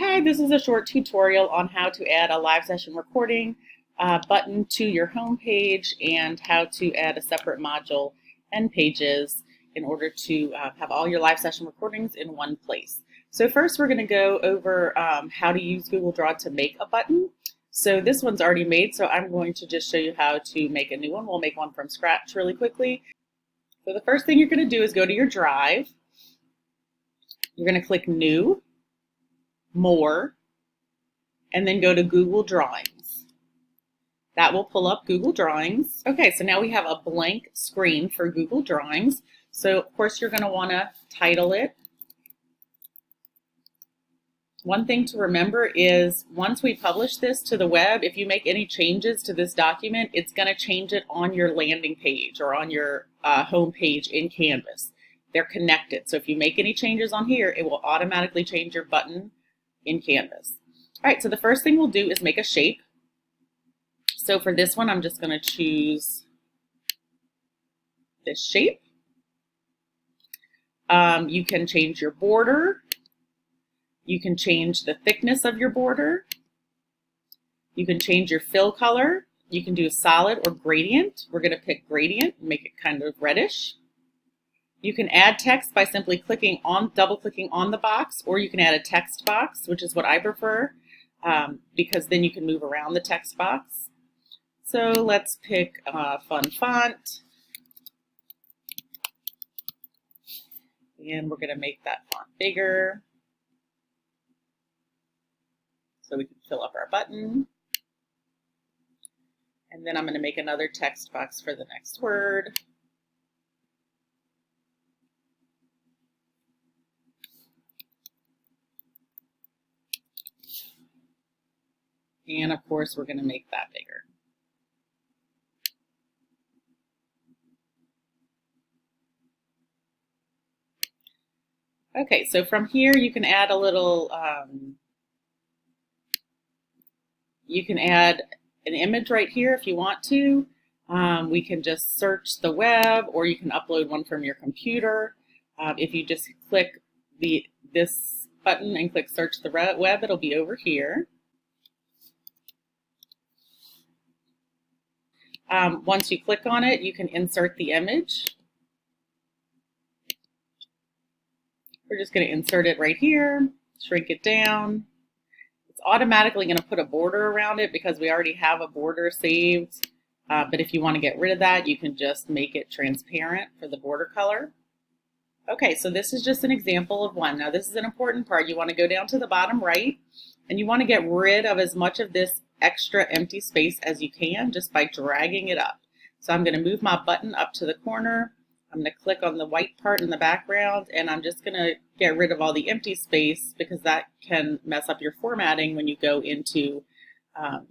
Hi, this is a short tutorial on how to add a live session recording button to your home page and how to add a separate module and pages in order to have all your live session recordings in one place. So first we're going to go over how to use Google Draw to make a button. So this one's already made, so I'm going to just show you how to make a new one. We'll make one from scratch really quickly. So the first thing you're going to do is go to your Drive. You're going to click New, More, and then go to Google Drawings. That will pull up Google Drawings. Okay, so now we have a blank screen for Google Drawings. So of course you're going to want to title it. One thing to remember is once we publish this to the web, if you make any changes to this document, it's going to change it on your landing page or on your home page in Canvas. They're connected. So if you make any changes on here, it will automatically change your button in Canvas. All right, so the first thing we'll do is make a shape. So for this one, I'm just going to choose this shape. You can change your border. You can change the thickness of your border. You can change your fill color. You can do a solid or gradient. We're going to pick gradient and make it kind of reddish. You can add text by simply double-clicking on the box, or you can add a text box, which is what I prefer, because then you can move around the text box. So let's pick Fun Font, and we're going to make that font bigger so we can fill up our button. And then I'm going to make another text box for the next word. And of course, we're going to make that bigger. Okay, so from here you can add a little, you can add an image right here if you want to. We can just search the web, or you can upload one from your computer. If you just click this button and click search the web, it'll be over here. Once you click on it, you can insert the image. We're just going to insert it right here, shrink it down. It's automatically going to put a border around it because we already have a border saved. But if you want to get rid of that, you can just make it transparent for the border color. Okay, so this is just an example of one. Now this is an important part. You want to go down to the bottom right, and you want to get rid of as much of this extra empty space as you can just by dragging it up. So I'm going to move my button up to the corner. I'm going to click on the white part in the background, and I'm just going to get rid of all the empty space because that can mess up your formatting when you go into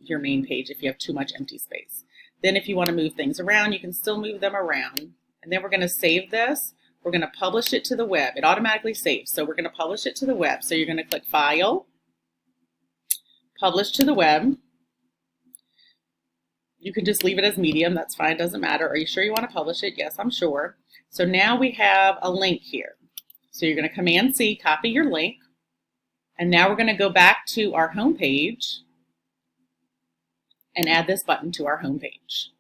your main page if you have too much empty space. Then if you want to move things around, you can still move them around. And then we're going to save this. We're going to publish it to the web. It automatically saves, so we're going to publish it to the web. So you're going to click File, Publish to the web. You can just leave it as medium, that's fine, doesn't matter. Are you sure you want to publish it? Yes, I'm sure. So now we have a link here. So you're going to Command C, copy your link, and now we're going to go back to our home page and add this button to our home page.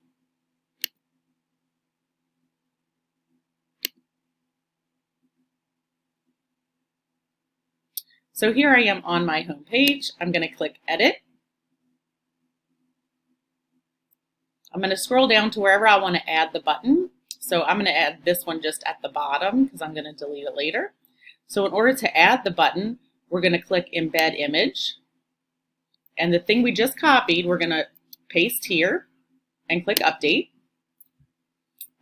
So here I am on my home page. I'm going to click Edit. I'm going to scroll down to wherever I want to add the button. So I'm going to add this one just at the bottom because I'm going to delete it later. So in order to add the button, we're going to click Embed Image. And the thing we just copied, we're going to paste here and click Update.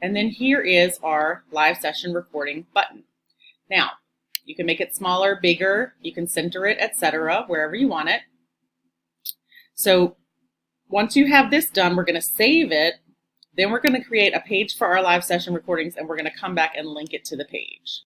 And then here is our live session recording button. Now, you can make it smaller, bigger, you can center it, etc., wherever you want it. So once you have this done, we're going to save it. Then we're going to create a page for our live session recordings, and we're going to come back and link it to the page.